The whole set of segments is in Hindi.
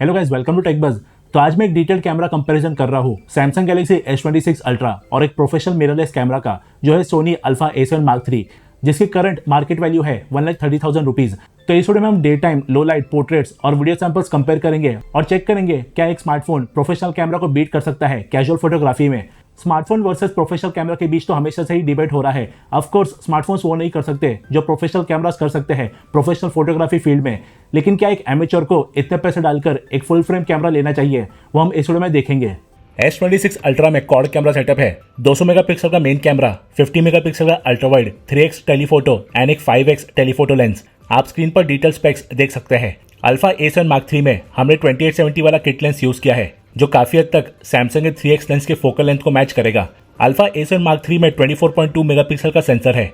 Hello guys, welcome to tech buzz. तो आज मैं एक डिटेल कैमरा कंपैरिजन कर रहा हूँ सैमसंग गैलेक्सी S26 अल्ट्रा और एक प्रोफेशनल मिररलेस कैमरा का जो है सोनी अल्फा A7 मार्क 3, जिसकी करंट मार्केट वैल्यू है 1,30,000 रुपीज। तो इस वीडियो में हम डे टाइम, लो लाइट, पोर्ट्रेट्स और वीडियो सैंपल्स कंपेयर करेंगे और चेक करेंगे क्या एक स्मार्टफोन प्रोफेशनल कैमरा को बीट कर सकता है कैजुअल फोटोग्राफी में। स्मार्टफोन वर्सेस प्रोफेशनल कैमरा के बीच तो हमेशा से ही डिबेट हो रहा है। ऑफ कोर्स स्मार्टफोन्स वो नहीं कर सकते जो प्रोफेशनल कैमरास कर सकते हैं प्रोफेशनल फोटोग्राफी फील्ड में, लेकिन क्या एक एमेच्योर को इतने पैसे डालकर एक फुल फ्रेम कैमरा लेना चाहिए, वो हम इस वीडियो में देखेंगे। S26 अल्ट्रा में क्वाड कैमरा सेटअप है। 200 मेगापिक्सल का मेन कैमरा, 50 मेगापिक्सल का ultra wide, 3x telephoto and एक 5x टेलीफोटो लेंस। आप स्क्रीन पर डिटेल स्पेक्स देख सकते हैं। अल्फा A7 मार्क 3 में हमने 2870 वाला किट लेंस यूज किया है जो काफी हद तक सैमसंग के 3x लेंस के फोकल लेंथ को मैच करेगा। अल्फा A7 मार्क 3 में 24.2 मेगापिक्सल का सेंसर है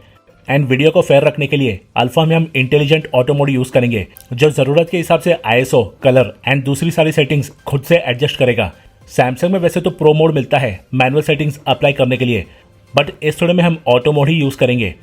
एंड वीडियो को फेयर रखने के लिए अल्फा में हम इंटेलिजेंट ऑटो मोड यूज करेंगे जो जरूरत के हिसाब से ISO, कलर एंड दूसरी सारी सेटिंग्स खुद से एडजस्ट करेगा। सैमसंग में वैसे तो प्रो मोड मिलता है मैनुअल सेटिंग्स अप्लाई करने के लिए, बट इस थोड़े में हम ऑटो मोड ही यूज करेंगे।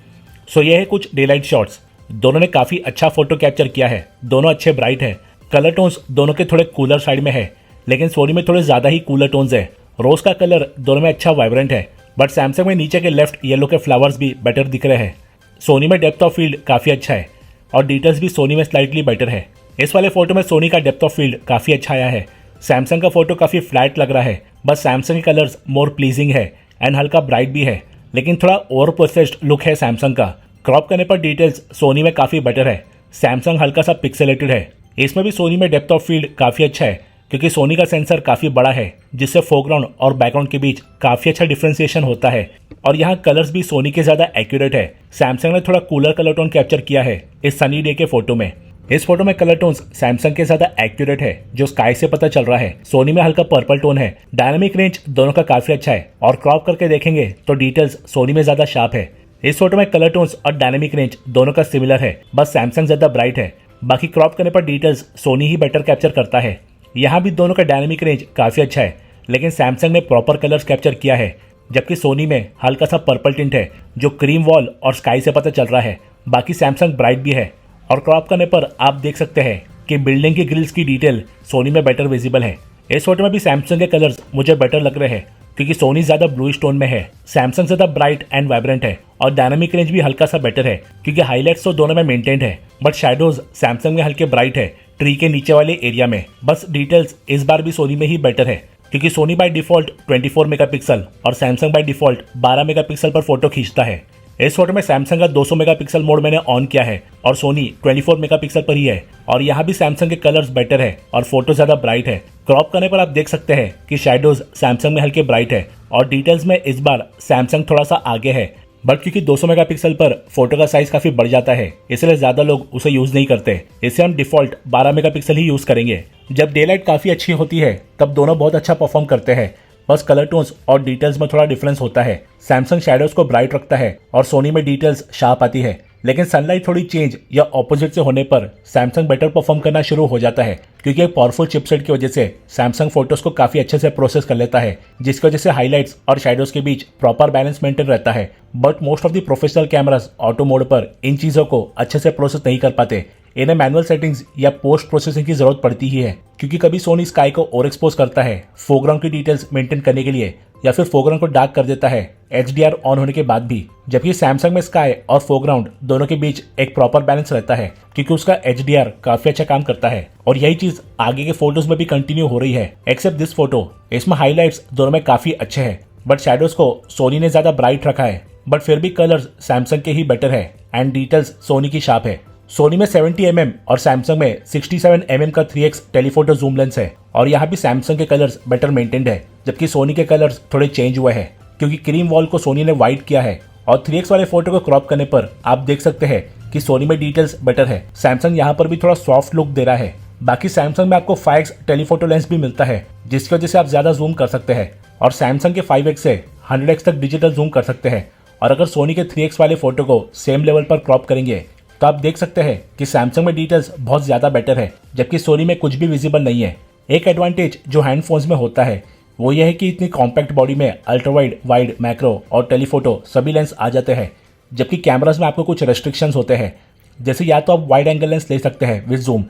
सो ये है कुछ डेलाइट शॉट्स। दोनों ने काफी अच्छा फोटो कैप्चर किया है, दोनों अच्छे ब्राइट है। कलर टोन्स दोनों के थोड़े कूलर साइड में है, लेकिन सोनी में थोड़े ज्यादा ही कूलर टोन्स है। रोज का कलर दोनों में अच्छा वाइब्रेंट है, बट सैमसंग में नीचे के लेफ्ट येलो के फ्लावर्स भी बेटर दिख रहे हैं। सोनी में डेप्थ ऑफ फील्ड काफी अच्छा है और डिटेल्स भी सोनी में स्लाइटली बेटर है। इस वाले फोटो में सोनी का डेप्थ ऑफ फील्ड काफी अच्छा आया है। सैमसंग का फोटो काफी फ्लैट लग रहा है, बस सैमसंग के कलर्स मोर प्लीजिंग है एंड हल्का ब्राइट भी है, लेकिन थोड़ा ओवर प्रोसेस्ड लुक है सैमसंग का। क्रॉप करने पर डिटेल्स सोनी में काफी बेटर है, सैमसंग हल्का सा पिक्सेलेटेड है। इसमें भी सोनी में डेप्थ ऑफ फील्ड काफी अच्छा है क्योंकि सोनी का सेंसर काफी बड़ा है जिससे फोरग्राउंड और बैकग्राउंड के बीच काफी अच्छा डिफ्रेंसिएशन होता है। और यहाँ कलर्स भी सोनी के ज्यादा एक्यूरेट है। सैमसंग ने थोड़ा कूलर कलर टोन कैप्चर किया है इस सनी डे के फोटो में। इस फोटो में कलर टोन्स सैमसंग के ज्यादा एक्यूरेट है जो स्काई से पता चल रहा है। सोनी में हल्का पर्पल टोन है। डायनामिक रेंज दोनों का काफी अच्छा है और क्रॉप करके देखेंगे तो डिटेल्स सोनी में ज्यादा शार्प है। इस फोटो में कलर टोन्स और डायनामिक रेंज दोनों का सिमिलर है, बस सैमसंग ज्यादा ब्राइट है। बाकी क्रॉप करने पर डिटेल्स सोनी ही बेटर कैप्चर करता है। यहाँ भी दोनों का डायनामिक रेंज काफी अच्छा है, लेकिन सैमसंग ने प्रॉपर कलर्स कैप्चर किया है, जबकि सोनी में हल्का सा पर्पल टिंट है जो क्रीम वॉल और स्काई से पता चल रहा है। बाकी सैमसंग ब्राइट भी है और क्रॉप करने पर आप देख सकते हैं कि बिल्डिंग की ग्रिल्स की डिटेल सोनी में बेटर विजिबल है। इस फोटो में भी सैमसंग के कलर्स मुझे बेटर लग रहे हैं क्योंकि सोनी ज्यादा ब्लूइश टोन में है, सैमसंग ज्यादा ब्राइट एंड वाइब्रेंट है और डायनामिक रेंज भी हल्का सा बेटर है क्योंकि हाईलाइट्स तो दोनों में मेंटेन्ड है, बट शैडोज सैमसंग में हल्के ब्राइट है ट्री के नीचे वाले एरिया में। बस डिटेल्स इस बार भी सोनी में ही बेटर है क्योंकि सोनी बाय डिफॉल्ट 24 मेगापिक्सल और सैमसंग बाय डिफॉल्ट 12 मेगापिक्सल पर फोटो खींचता है। इस फोटो में सैमसंग का 200 मेगापिक्सल मोड मैंने ऑन किया है और सोनी 24 मेगापिक्सल पर ही है और यहाँ भी सैमसंग के कलर्स बेटर है और फोटो ज्यादा ब्राइट है। क्रॉप करने पर आप देख सकते हैं कि शैडोज सैमसंग में हल्के ब्राइट है और डिटेल्स में इस बार सैमसंग थोड़ा सा आगे है, बट क्योंकि 200 मेगापिक्सल पर फोटो का साइज काफी बढ़ जाता है इसलिए ज्यादा लोग उसे यूज नहीं करते। इसे हम डिफॉल्ट 12 मेगापिक्सल ही यूज करेंगे। जब डे लाइट काफी अच्छी होती है तब दोनों बहुत अच्छा परफॉर्म करते हैं, बस कलर टोन्स और डिटेल्स में थोड़ा डिफरेंस होता है। सैमसंग शैडोज को ब्राइट रखता है और सोनी में डिटेल्स शार्प आती है, लेकिन सनलाइट थोड़ी चेंज या ऑपोजिट से होने पर सैमसंग बेटर परफॉर्म करना शुरू हो जाता है क्योंकि एक पावरफुल चिपसेट की वजह से सैमसंग फोटोज को काफी अच्छे से प्रोसेस कर लेता है, जिसकी वजह से हाइलाइट्स और शैडोज के बीच प्रॉपर बैलेंस मेंटेन रहता है। But most of the professional cameras auto mode पर इन चीजों को अच्छे से प्रोसेस नहीं कर पाते। इन्हें मैनुअल सेटिंग्स या पोस्ट प्रोसेसिंग की जरूरत पड़ती ही है क्योंकि कभी सोनी स्काई को ओवर एक्सपोज करता है फोरग्राउंड की डिटेल्स मेंटेन करने के लिए या फिर फोरग्राउंड को डार्क कर देता है HDR ऑन होने के बाद भी, जबकि सैमसंग में स्काई और फोरग्राउंड दोनों के बीच एक प्रॉपर बैलेंस रहता है क्योंकि उसका HDR काफी अच्छा काम करता है और यही चीज आगे के फोटोज में भी कंटिन्यू हो रही है एक्सेप्ट दिस फोटो। इसमें हाईलाइट्स दोनों में काफी अच्छे हैं, बट शैडोज को सोनी ने ज्यादा ब्राइट रखा है, बट फिर भी कलर्स सैमसंग के ही बेटर है एंड डिटेल्स सोनी की शार्प है। सोनी में 70 mm और सैमसंग में 67 mm का 3x टेलीफोटो जूम लेंस है और यहाँ भी सैमसंग के कलर्स बेटर मेंटेन्ड है, जबकि सोनी के कलर्स थोड़े चेंज हुए हैं क्योंकि क्रीम वॉल को सोनी ने व्हाइट किया है। और 3x वाले फोटो को क्रॉप करने पर आप देख सकते हैं कि सोनी में डिटेल्स बेटर है। सैमसंग यहाँ पर भी थोड़ा सॉफ्ट लुक दे रहा है। बाकी सैमसंग में आपको 5x टेलीफोटो लेंस भी मिलता है जिसकी वजह से आप ज्यादा जूम कर सकते हैं और सैमसंग के 5x से 100x तक डिजिटल जूम कर सकते हैं। और अगर सोनी के 3x वाले फोटो को सेम लेवल पर क्रॉप करेंगे तो आप देख सकते हैं कि सैमसंग में डिटेल्स बहुत ज्यादा बेटर है, जबकि सोनी में कुछ भी विजिबल नहीं है। एक एडवांटेज जो हैंडफोन्स में होता है वो यह है कि इतनी कॉम्पैक्ट बॉडी में अल्ट्रा वाइड, मैक्रो और टेलीफोटो सभी लेंस आ जाते हैं, जबकि कैमरास में आपको कुछ रेस्ट्रिक्शंस होते हैं, जैसे या तो आप वाइड एंगल लेंस ले सकते हैं विद जूम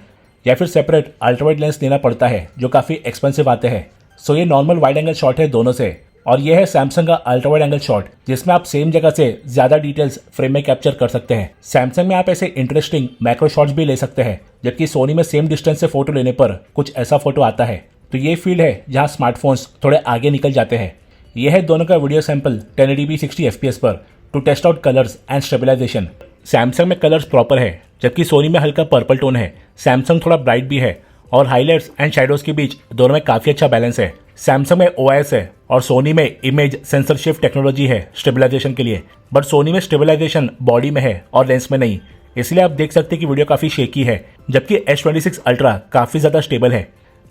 या फिर सेपरेट अल्ट्रावाइड लेंस लेना पड़ता है जो काफ़ी एक्सपेंसिव आते हैं। सो ये नॉर्मल वाइड एंगल शॉट है दोनों से, और ये है सैमसंग का अल्ट्रा वाइड एंगल शॉट जिसमें आप सेम जगह से ज़्यादा डिटेल्स फ्रेम में कैप्चर कर सकते हैं। सैमसंग में आप ऐसे इंटरेस्टिंग मैक्रो शॉट्स भी ले सकते हैं, जबकि सोनी में सेम डिस्टेंस से फोटो लेने पर कुछ ऐसा फोटो आता है। तो ये फील्ड है जहाँ स्मार्टफोन्स थोड़े आगे निकल जाते हैं। यह है दोनों का वीडियो सैंपल 1080p 60 fps पर to test out colours and stabilisation. Samsung में कलर्स प्रॉपर है, जबकि सोनी में हल्का पर्पल टोन है। सैमसंग थोड़ा ब्राइट भी है और हाईलाइट्स एंड शैडोज के बीच दोनों में काफ़ी अच्छा बैलेंस है। सैमसंग में OIS है और सोनी में इमेज सेंसर शिफ्ट टेक्नोलॉजी है स्टेबिलाईजेशन के लिए, बट सोनी में स्टेबिलाईजेशन बॉडी में है और लेंस में नहीं। इसलिए आप देख सकते हैं कि वीडियो काफ़ी शेकी है, जबकि S26 अल्ट्रा काफ़ी ज़्यादा स्टेबल है।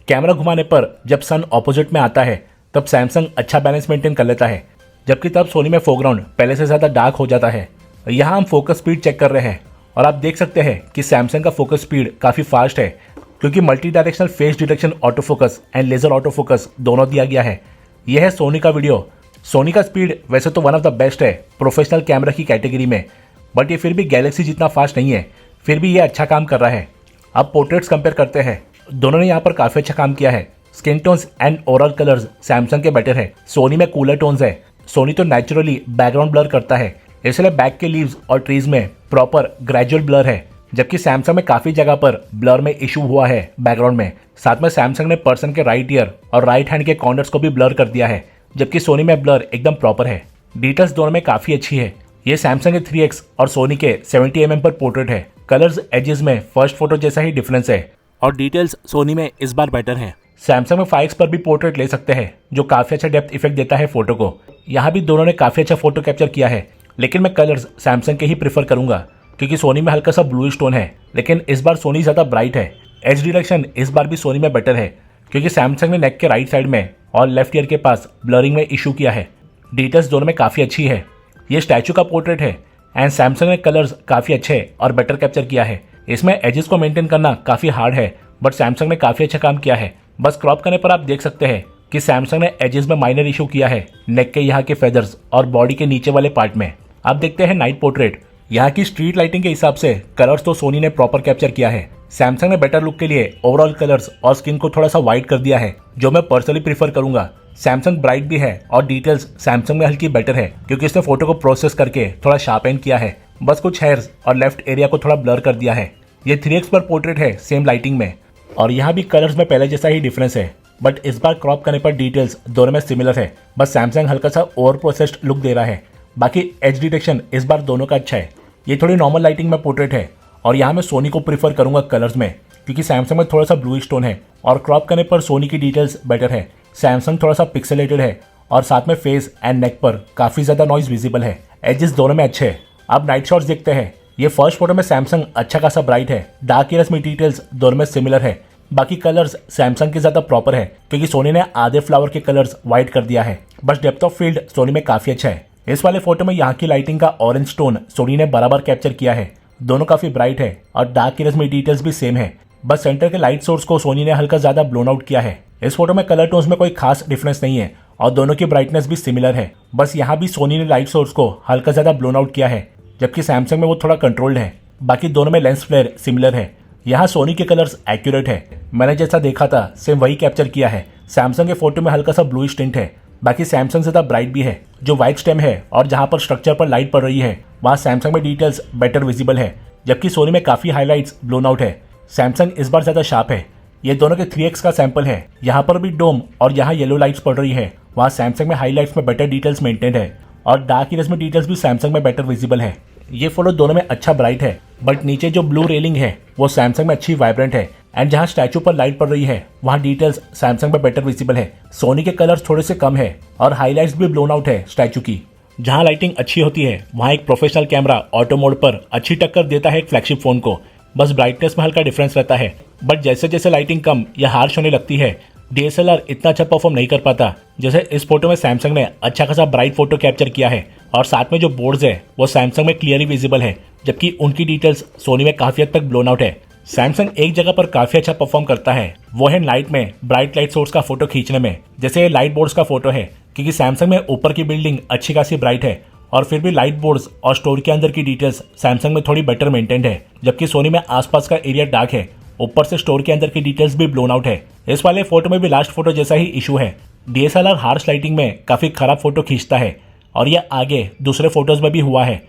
कैमरा घुमाने पर जब सन ऑपोजिट में आता है तब सैमसंग अच्छा बैलेंस मेंटेन कर लेता है, जबकि तब सोनी में फोरग्राउंड पहले से ज़्यादा डार्क हो जाता है। यहाँ हम फोकस स्पीड चेक कर रहे हैं और आप देख सकते हैं कि सैमसंग का फोकस स्पीड काफ़ी फास्ट है, क्योंकि multi directional face detection auto focus and laser auto focus दोनों दिया गया है। यह है सोनी का वीडियो। सोनी का स्पीड वैसे तो वन ऑफ द बेस्ट है प्रोफेशनल कैमरा की कैटेगरी में, बट ये फिर भी गैलेक्सी जितना फास्ट नहीं है, फिर भी ये अच्छा काम कर रहा है। अब पोर्ट्रेट्स कंपेयर करते हैं, दोनों ने यहाँ पर काफ़ी अच्छा काम किया है। Skin tones and overall colours Samsung के बेटर है, सोनी में कूलर टोन्स है। सोनी तो नेचुरली बैकग्राउंड ब्लर करता है, इसलिए बैक के लीव्स और ट्रीज में प्रॉपर ग्रेजुअल ब्लर है, जबकि सैमसंग में काफ़ी जगह पर ब्लर में इशू हुआ है बैकग्राउंड में। साथ में सैमसंग ने पर्सन के राइट ईयर और राइट हैंड के कॉर्नर्स को भी ब्लर कर दिया है, जबकि सोनी में ब्लर एकदम प्रॉपर है। डिटेल्स दोनों में काफ़ी अच्छी है। ये सैमसंग के 3x और सोनी के 70mm पर पोर्ट्रेट है। कलर्स एजेस में फर्स्ट फोटो जैसा ही डिफरेंस है और डिटेल्स सोनी में इस बार बेटर है। सैमसंग में 5x पर भी पोर्ट्रेट ले सकते हैं, जो काफ़ी अच्छा डेप्थ इफेक्ट देता है फोटो को। यहाँ भी दोनों ने काफ़ी अच्छा फोटो कैप्चर किया है, लेकिन मैं कलर्स सैमसंग के ही प्रीफर करूंगा, क्योंकि सोनी में हल्का सा ब्लूइश टोन है, लेकिन इस बार सोनी ज़्यादा ब्राइट है। एज डिटेक्शन इस बार भी सोनी में बेटर है, क्योंकि सैमसंग ने नेक के राइट साइड में और लेफ्ट ईयर के पास ब्लरिंग में इशू किया है। डिटेल्स दोनों में काफ़ी अच्छी है। ये स्टैचू का पोर्ट्रेट है एंड सैमसंग ने कलर्स काफ़ी अच्छे और बेटर कैप्चर किया है। इसमें एजेस को मेंटेन करना काफ़ी हार्ड है, बट सैमसंग ने काफ़ी अच्छा काम किया है। बस क्रॉप करने पर आप देख सकते हैं कि सैमसंग ने एजेस में माइनर इशू किया है, नेक के यहाँ के फेदर्स और बॉडी के नीचे वाले पार्ट में। आप देखते हैं नाइट पोर्ट्रेट। यहाँ की स्ट्रीट लाइटिंग के हिसाब से कलर्स तो सोनी ने प्रॉपर कैप्चर किया है। सैमसंग ने बेटर लुक के लिए ओवरऑल कलर्स और स्किन को थोड़ा सा वाइट कर दिया है, जो मैं पर्सनली प्रीफर करूंगा। सैमसंग ब्राइट भी है और डिटेल्स सैमसंग में हल्की बेटर है, क्योंकि इसने फोटो को प्रोसेस करके थोड़ा शार्पेन किया है। बस कुछ हेयर्स और लेफ्ट एरिया को थोड़ा ब्लर कर दिया है। ये 3x पर पोर्ट्रेट है सेम लाइटिंग में, और यहाँ भी कलर्स में पहले जैसा ही डिफरेंस है, बट इस बार क्रॉप करने पर डिटेल्स दोनों में सिमिलर है। बस सैमसंग हल्का सा ओवर प्रोसेस्ड लुक दे रहा है। बाकी एज डिटेक्शन इस बार दोनों का अच्छा है। ये थोड़ी नॉर्मल लाइटिंग में पोर्ट्रेट है, और यहाँ मैं सोनी को प्रीफर करूंगा कलर्स में, क्योंकि सैमसंग में थोड़ा सा ब्लूइश टोन है और क्रॉप करने पर सोनी की डिटेल्स बेटर है। सैमसंग थोड़ा सा पिक्सेलेटेड है और साथ में फेस एंड नेक पर काफ़ी ज़्यादा नॉइज विजिबल है। एजेस दोनों में अच्छे हैं। अब नाइट शॉट्स देखते हैं। ये फर्स्ट फोटो में सैमसंग अच्छा खासा ब्राइट है, डार्क एरियाज में डिटेल्स दोनों में सिमिलर है। बाकी कलर्स सैमसंग के ज़्यादा प्रॉपर है, क्योंकि सोनी ने आधे फ्लावर के कलर्स व्हाइट कर दिया है। बस डेप्थ ऑफ फील्ड सोनी में काफ़ी अच्छा है। इस वाले फोटो में यहाँ की लाइटिंग का ऑरेंज टोन सोनी ने बराबर कैप्चर किया है। दोनों काफ़ी ब्राइट है और डार्क एरियाज में डिटेल्स भी सेम है। बस सेंटर के लाइट सोर्स को सोनी ने हल्का ज़्यादा ब्लोन आउट किया है। इस फोटो में कलर टोन्स में कोई खास डिफरेंस नहीं है और दोनों की ब्राइटनेस भी सिमिलर है। बस यहाँ भी सोनी ने लाइट सोर्स को हल्का ज़्यादा ब्लोन आउट किया है, जबकि सैमसंग में वो थोड़ा कंट्रोल्ड है। बाकी दोनों में लेंस फ्लेयर सिमिलर है। यहाँ सोनी के कलर्स एक्यूरेट है, मैंने जैसा देखा था सेम वही कैप्चर किया है। सैमसंग के फोटो में हल्का सा ब्लूइश टिंट है। बाकी सैमसंग से ज़्यादा ब्राइट भी है। जो वाइट स्टेम है और जहाँ पर स्ट्रक्चर पर लाइट पड़ रही है, वहाँ सैमसंग में डिटेल्स बेटर विजिबल है, जबकि सोनी में काफ़ी हाईलाइट्स ब्लोन आउट है। सैमसंग इस बार ज़्यादा शार्प है। ये दोनों के 3x का सैंपल है। यहाँ पर भी डोम और यहाँ येलो लाइट्स पड़ रही है, वहाँ सैमसंग में हाईलाइट्स में बेटर डिटेल्स मेंटेन है और डार्क एरियाज में डिटेल्स भी सैमसंग में बेटर विजिबल है। ये फोटो दोनों में अच्छा ब्राइट है, बट नीचे जो ब्लू रेलिंग है वो सैमसंग में अच्छी वाइब्रेंट है एंड जहाँ स्टैचू पर लाइट पड़ रही है वहाँ डिटेल्स सैमसंग में बेटर विजिबल है। सोनी के कलर्स थोड़े से कम है और हाईलाइट्स भी ब्लोन आउट है स्टैचू की। जहाँ लाइटिंग अच्छी होती है वहाँ एक प्रोफेशनल कैमरा ऑटो मोड पर अच्छी टक्कर देता है एक फ्लैगशिप फोन को। बस ब्राइटनेस में हल्का डिफरेंस रहता है, बट जैसे जैसे लाइटिंग कम या हार्श होने लगती है DSLR इतना अच्छा परफॉर्म नहीं कर पाता। जैसे इस फोटो में सैमसंग ने अच्छा खासा ब्राइट फोटो कैप्चर किया है और साथ में जो बोर्ड्स है वो सैमसंग में क्लियरली विजिबल है, जबकि उनकी डिटेल्स सोनी में काफ़ी हद तक ब्लोन आउट है। सैमसंग एक जगह पर काफ़ी अच्छा परफॉर्म करता है, वो है नाइट में ब्राइट लाइट सोर्स का फोटो खींचने में। जैसे ये लाइट बोर्ड्स का फोटो है, क्योंकि सैमसंग में ऊपर की बिल्डिंग अच्छी खासी ब्राइट है और फिर भी लाइट बोर्ड्स और स्टोर के अंदर की डिटेल्स सैमसंग में थोड़ी बेटर मेंटेन्ड है, जबकि सोनी में आसपास का एरिया डार्क है ऊपर से स्टोर के अंदर की डिटेल्स भी ब्लोन आउट है। इस वाले फोटो में भी लास्ट फोटो जैसा ही इशू है। DSLR हार्श लाइटिंग में काफी खराब फोटो खींचता है और यह आगे दूसरे फोटोज में भी हुआ है।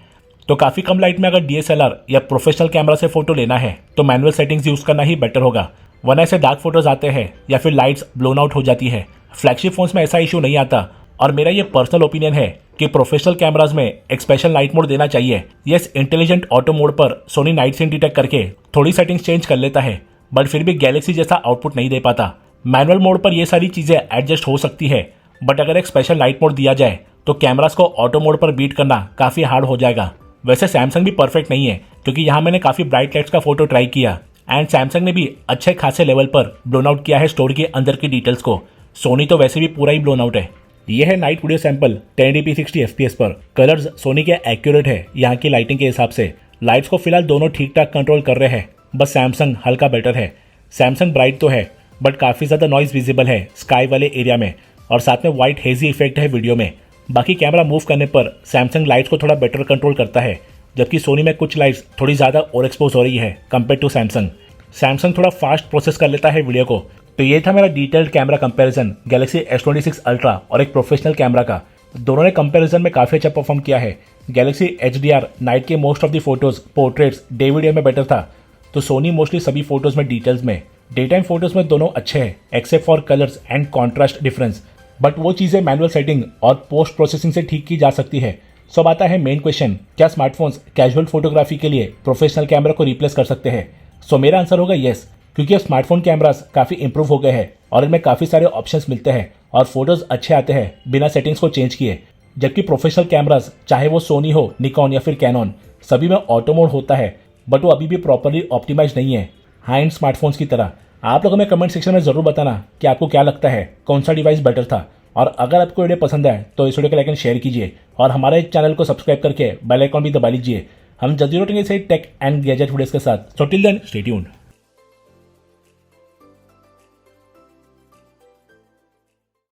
तो काफी कम लाइट में अगर DSLR या प्रोफेशनल कैमरा से फोटो लेना है तो मैनुअल सेटिंग्स यूज करना ही बेटर होगा, वरना ऐसे डार्क फोटोज आते हैं या फिर लाइट्स ब्लोन आउट हो जाती है। फ्लैगशिप फोन्स में ऐसा इशू नहीं आता और मेरा ये पर्सनल ओपिनियन है कि प्रोफेशनल कैमराज में एक स्पेशल नाइट मोड देना चाहिए। यस, इंटेलिजेंट ऑटो मोड पर सोनी नाइट सीन डिटेक्ट करके थोड़ी सेटिंग्स चेंज कर लेता है, बट फिर भी गैलेक्सी जैसा आउटपुट नहीं दे पाता। मैनुअल मोड पर ये सारी चीजें एडजस्ट हो सकती है, बट अगर एक स्पेशल नाइट मोड दिया जाए तो कैमरास को ऑटो मोड पर बीट करना काफी हार्ड हो जाएगा। वैसे सैमसंग भी परफेक्ट नहीं है, क्योंकि यहाँ मैंने काफी ब्राइट लाइट्स का फोटो ट्राई किया एंड सैमसंग ने भी अच्छे खासे लेवल पर ब्लोन आउट किया है स्टोर के अंदर की डिटेल्स को। सोनी तो वैसे भी पूरा ही ब्लोन आउट है। यह है night video sample 1080p 60 fps पर। कलर्स सोनी के एक्यूरेट है यहाँ की लाइटिंग के हिसाब से। लाइट्स को फिलहाल दोनों ठीक ठाक कंट्रोल कर रहे हैं, बस सैमसंग हल्का बेटर है। सैमसंग ब्राइट तो है, बट काफी ज्यादा नॉइज विजिबल है स्काई वाले एरिया में, और साथ में व्हाइट हेजी इफेक्ट है वीडियो में। बाकी कैमरा मूव करने पर सैमसंग लाइट्स को थोड़ा बेटर कंट्रोल करता है, जबकि सोनी में कुछ लाइट्स थोड़ी ज्यादा ओवर एक्सपोज हो रही है कंपेयर टू सैमसंग। सैमसंग थोड़ा फास्ट प्रोसेस कर लेता है वीडियो को। तो ये था मेरा detailed camera comparison Galaxy S26 ultra और एक प्रोफेशनल कैमरा का। दोनों ने कंपैरिजन में काफी अच्छा परफॉर्म किया है। गैलेक्सी HDR नाइट के most of the photos, portraits, day video में बेटर था, तो सोनी मोस्टली सभी फोटोज में डिटेल्स में। डे टाइम फोटोज में दोनों अच्छे हैं except for colours and contrast difference, but वो चीजें मैनुअल सेटिंग और पोस्ट प्रोसेसिंग से ठीक की जा सकती है। सो अब आता है मेन क्वेश्चन, क्या स्मार्टफोन्स कैजुअल फोटोग्राफी के लिए प्रोफेशनल कैमरा को रिप्लेस कर सकते हैं? सो मेरा आंसर होगा येस, क्योंकि अब स्मार्टफोन कैमरास काफ़ी इंप्रूव हो गए हैं और इनमें काफ़ी सारे ऑप्शंस मिलते हैं और फोटोज अच्छे आते हैं बिना सेटिंग्स को चेंज किए। जबकि प्रोफेशनल कैमरास, चाहे वो सोनी हो, निकॉन या फिर कैनन, सभी में ऑटो मोड होता है, बट वो अभी भी प्रॉपरली ऑप्टिमाइज नहीं है हाई एंड स्मार्टफोन्स की तरह। आप लोगों में कमेंट सेक्शन में जरूर बताना कि आपको क्या लगता है, कौन सा डिवाइस बेटर था। और अगर आपको वीडियो पसंद आए तो इस वीडियो को लाइक एंड शेयर कीजिए और हमारे चैनल को सब्सक्राइब करके बेल आइकॉन भी दबा लीजिए। हम जल्दी लौटेंगे सही टेक एंड गैजेट वीडियोस के साथ। So till then stay tuned.